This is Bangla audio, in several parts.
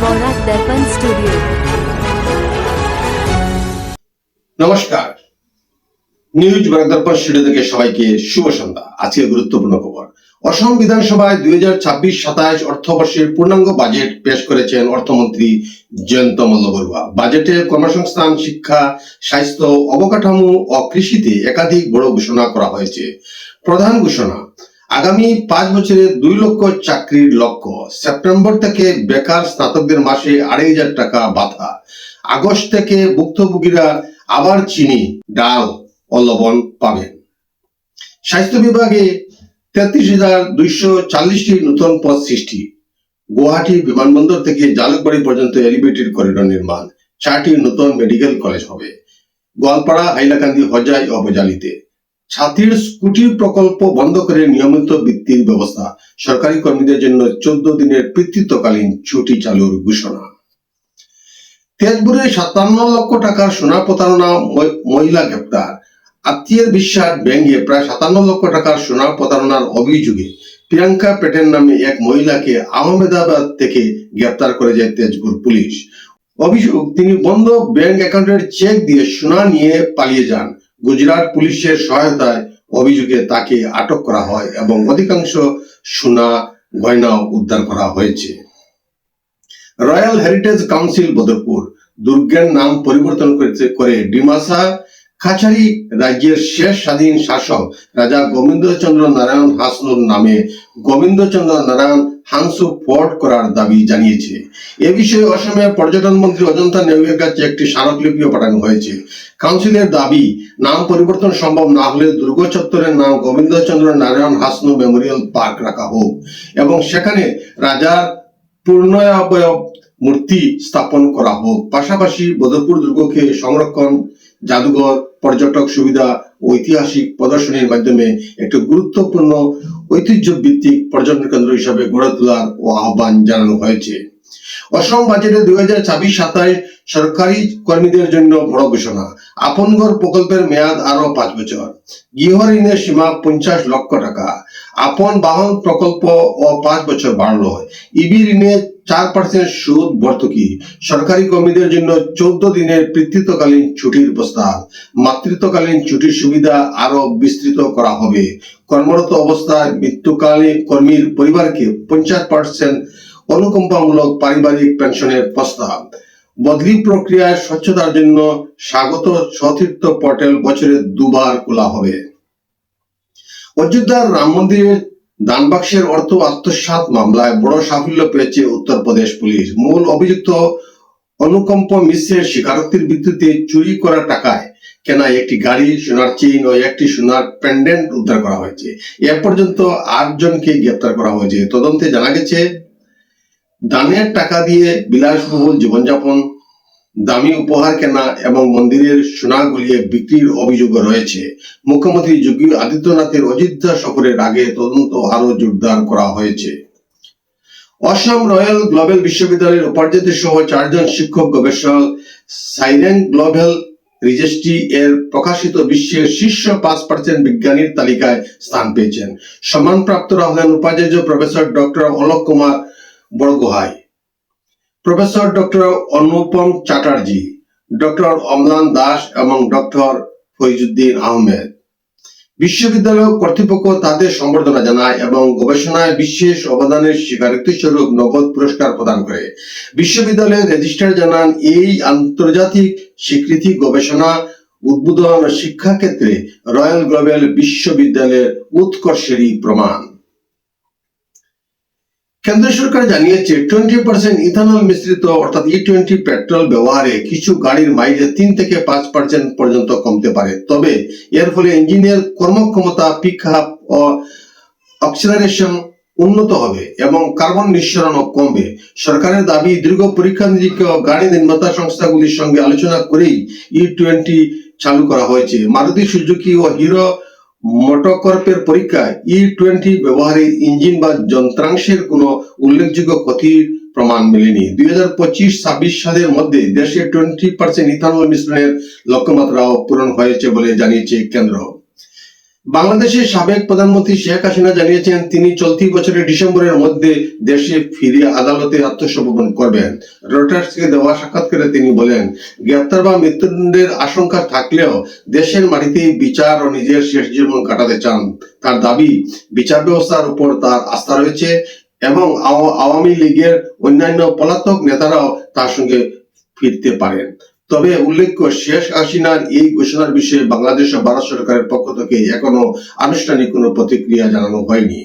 বরাক দর্পণ স্টুডিও। নমস্কার, নিউজ বরাক দর্পণ স্টুডিও থেকে সবাইকে শুভ সন্ধ্যা। আজকে গুরুত্বপূর্ণ খবর। অসম বিধানসভায় 2026-27 অর্থবর্ষের পূর্ণাঙ্গ বাজেট পেশ করেছেন অর্থমন্ত্রী জয়ন্ত মল্লবরুয়া। বাজেটে কর্মসংস্থান, শিক্ষা, স্বাস্থ্য, অবকাঠামো ও কৃষিতে একাধিক বড় ঘোষণা করা হয়েছে। প্রধান ঘোষণা: আগামী 5 বছরে 2 লক্ষ চাকরির লক্ষ্য। সেপ্টেম্বর থেকে বেকার স্নাতকদের মাসে 2,500 টাকা ভাতা। আগস্ট থেকে ভুক্তভোগীরা আবার চিনি, ডাল ও লবণ পাবেন। স্বাস্থ্য বিভাগে 33,240টি নতুন পদ সৃষ্টি। গুয়াহাটি বিমানবন্দর থেকে জালুকবাড়ি পর্যন্ত এলিভেটেড করিডোর নির্মাণ। 4টি নতুন মেডিকেল কলেজ হবে গোয়ালপাড়া, হাইলাকান্দি, হজাই ও বজালিতে। ছাত্রীর স্কুটি প্রকল্প বন্ধ করে নিয়মিত বৃত্তির ব্যবস্থা। সরকারি কর্মীদের জন্য 14 দিনের পিতৃত্বকালীন ছুটি চালুর ঘোষণা। তেজপুরে 57 লক্ষ টাকার সোনা প্রতারণা, মহিলা গ্রেপ্তার। আত্মীয়ের বিশ্বাস ভেঙে প্রায় 57 লক্ষ টাকার সোনা প্রতারণার অভিযোগে প্রিয়াঙ্কা পেটেল নামে এক মহিলাকে আহমেদাবাদ থেকে গ্রেপ্তার করে যায় তেজপুর পুলিশ। অভিযোগ, তিনি বন্ধ ব্যাংক অ্যাকাউন্টের চেক দিয়ে সোনা নিয়ে পালিয়ে যান। গুজরাট পুলিশের সহায়তায় অভিযোগে তাকে আটক করা হয় এবং অধিকাংশ সোনা গয়না উদ্ধার করা হয়েছে। রয়্যাল হেরিটেজ কাউন্সিল বদরপুর দুর্গের নাম পরিবর্তন করে ডিমাসা কাছারি রাজ্যের শেষ স্বাধীন শাসক রাজা গোবিন্দচন্দ্র নারায়ণ হাসনুর নামে গোবিন্দচন্দ্র নারায়ণ হাংসু ফোর্ট করার দাবি জানিয়েছে। এ বিষয়ে অসমের পর্যটন মন্ত্রী অজন্তা নেওগের কাছে একটি স্মারকলিপিও পাঠানো হয়েছে। কাউন্সিলের দাবি, নাম পরিবর্তন সম্ভব না হলে দুর্গ চত্বরের নাম গোবিন্দচন্দ্র নারায়ণ হাসনু মেমোরিয়াল পার্ক রাখা হোক এবং সেখানে রাজার পূর্ণাবয়ব মূর্তি স্থাপন করা হোক। পাশাপাশি বদরপুর দুর্গকে সংরক্ষণ, জাদুঘর, পর্যটক সুবিধা ও ঐতিহাসিক প্রদর্শনীর মাধ্যমে একটি গুরুত্বপূর্ণ ঐতিহ্য ভিত্তিক পর্যটন কেন্দ্র হিসাবে গড়ে তোলার আহ্বান জানানো হয়েছে। অসম বাজেটে 2026-27 সরকারি কর্মীদের জন্য বড় ঘোষণা। আপন ঘর প্রকল্পের মেয়াদ আরো 5 বছর। গৃহ ঋণের সীমা 50 লক্ষ টাকা। আপন বাহন প্রকল্প ও 5 বছর বাড়লো। ইবি ঋণে 4% সুদ ভর্তুকি। সরকারি কর্মীদের জন্য 14 দিনের পিতৃত্বকালীন ছুটির প্রস্তাব। মাতৃত্বকালীন ছুটির সুবিধা আরো বিস্তৃত করা হবে। কর্মরত অবস্থায় মৃত্যুকালীন কর্মীর পরিবারকে 50% অনুকম্পামূলক পারিবারিক পেনশনের প্রস্তাব। বদলি প্রক্রিয়ায় স্বচ্ছতার জন্য স্বাগত সতীর্থ পোর্টাল বছরে 2 বার খোলা হবে। অযোধ্যার রাম মন্দিরের দানবাক্সের অর্থ আত্মসাৎ মামলায় বড় সাফল্য পেয়েছে উত্তরপ্রদেশ পুলিশ। মূল অভিযুক্ত অনুকম্প মিশ্রের স্বীকারোক্তির ভিত্তিতে চুরি করা টাকায় কেনা একটি গাড়ি, সোনার চেইন ও একটি সোনার পেন্ডেন্ট উদ্ধার করা হয়েছে। এ পর্যন্ত 8 জনকে গ্রেপ্তার করা হয়েছে। তদন্তে জানা গেছে, দানের টাকা দিয়ে বিলাসবহুল জীবনযাপন, দামি উপহার কেনা এবং মন্দিরের সোনা গলিয়ে বিক্রির অভিযোগ রয়েছে। মুখ্যমন্ত্রী যোগী আদিত্যনাথের অযোধ্যা সফরের আগে তদন্ত আরো জোরদার করা হয়েছে। অসম রয়্যাল গ্লোবাল বিশ্ববিদ্যালয়ের উপাচার্য সহ 4 জন শিক্ষক গবেষক সাইরেন গ্লোবাল রেজিস্ট্রি এর প্রকাশিত বিশ্বের শীর্ষ 5% বিজ্ঞানীর তালিকায় স্থান পেয়েছেন। সম্মানপ্রাপ্তরা হলেন উপাচার্য professor doctor Alok Kumar Borgohain, professor doctor Anupam Chatterjee, doctor Amlan Das এবং ডক্টর ফৈজুদ্দিন আহমেদ। বিশ্ববিদ্যালয় কর্তৃপক্ষ তাদের সম্বর্ধনা জানায় এবং গবেষণায় বিশেষ অবদানের স্বীকারোক্তি স্বরূপ নগদ পুরস্কার প্রদান করে। বিশ্ববিদ্যালয়ের রেজিস্ট্রার জানান, এই আন্তর্জাতিক স্বীকৃতি গবেষণা, উদ্বোধন ও শিক্ষা ক্ষেত্রে রয়্যাল গ্লোবাল বিশ্ববিদ্যালয়ের উৎকর্ষেরই প্রমাণ। কেন্দ্র সরকার জানিয়েছে 20% ইথানল মিশ্রিত অর্থাৎ E20 পেট্রোল ব্যবহারে কিছু গাড়ির মাইলেজ 3 থেকে 5% পর্যন্ত কমতে পারে। তবে এর ফলে ইঞ্জিনের কর্মক্ষমতা, পিকআপ ও অ্যাক্সিলারেশন উন্নত হবে এবং কার্বন নিঃসরণও কমবে। সরকারের দাবি, দীর্ঘ পরীক্ষা নিরীক্ষা ও গাড়ি নির্মাতা সংস্থাগুলির সঙ্গে আলোচনা করেই E20 চালু করা হয়েছে। মারুতি সুজুকি ও হিরো মোটোকর্পের পরীক্ষায় E20 ব্যবহারে ইঞ্জিন বা যন্ত্রাংশের কোনো উল্লেখযোগ্য ক্ষতির প্রমাণ মেলেনি। 2025-26 সালের মধ্যে দেশে 20% ইথানল মিশ্রণের লক্ষ্যমাত্রাও পূরণ হয়েছে বলে জানিয়েছে কেন্দ্র। বাংলাদেশের সাবেক প্রধানমন্ত্রী শেখ হাসিনা জানিয়েছেন তিনি চলতি বছরের ডিসেম্বরের মধ্যে দেশে ফিরে আদালতে আত্মসমর্পণ করবেন। রয়টার্সকে দেওয়া সাক্ষাৎকারে তিনি বলেন, গ্রেপ্তার বা মৃত্যুদণ্ডের আশঙ্কা থাকলেও দেশের মাটিতেই বিচার ও নিজের শেষ জীবন কাটাতে চান। তার দাবি, বিচার ব্যবস্থার উপর তার আস্থা রয়েছে এবং আওয়ামী লীগের অন্যান্য পলাতক নেতারাও তার সঙ্গে ফিরতে পারেন। তবে উল্লেখ্য, শেখ হাসিনার এই ঘোষণার বিষয়ে বাংলাদেশ ও ভারত সরকারের পক্ষ থেকে এখনো আনুষ্ঠানিক কোনো প্রতিক্রিয়া জানানো হয়নি।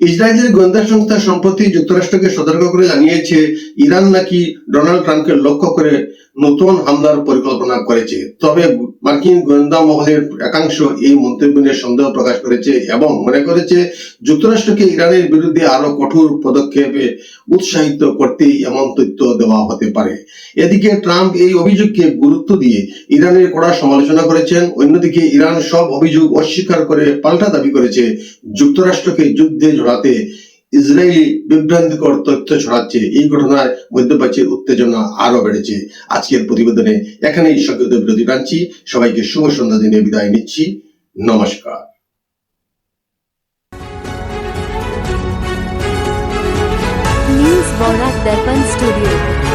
ইসরায়েলের গোয়েন্দা সংস্থা সম্প্রতি যুক্তরাষ্ট্রকে সতর্ক করে জানিয়েছে ইরান নাকি ডোনাল্ড ট্রাম্পকে লক্ষ্য করে নতুন হামলার পরিকল্পনা করেছে। তবে মার্কিন গোয়েন্দা মহলের একাংশ এই মন্তব্য নিয়ে সন্দেহ প্রকাশ করেছে এবং মনে করেছে যুক্তরাষ্ট্রকে ইরানের বিরুদ্ধে আরো কঠোর পদক্ষেপে উৎসাহিত করতেই এমন তথ্য দেওয়া হতে পারে। এদিকে ট্রাম্প এই অভিযোগকে গুরুত্ব দিয়ে ইরানের কড়া সমালোচনা করেছেন। অন্যদিকে ইরান সব অভিযোগ অস্বীকার করে পাল্টা দাবি করেছে যুক্তরাষ্ট্রকে যুদ্ধে জড়াতে ইসরায়েলি বিভ্রান্তিকর তথ্য ছড়াচ্ছে। এই ঘটনায় মধ্যপ্রাচ্যের উত্তেজনা আরো বেড়েছে। আজকের প্রতিবেদনে এখানেই সংক্ষিপ্ত বিরতি টানছি। সবাইকে শুভ সন্ধ্যা দিনে বিদায় নিচ্ছি। নমস্কার। নিউজ বরাক দর্পণ স্টুডিও।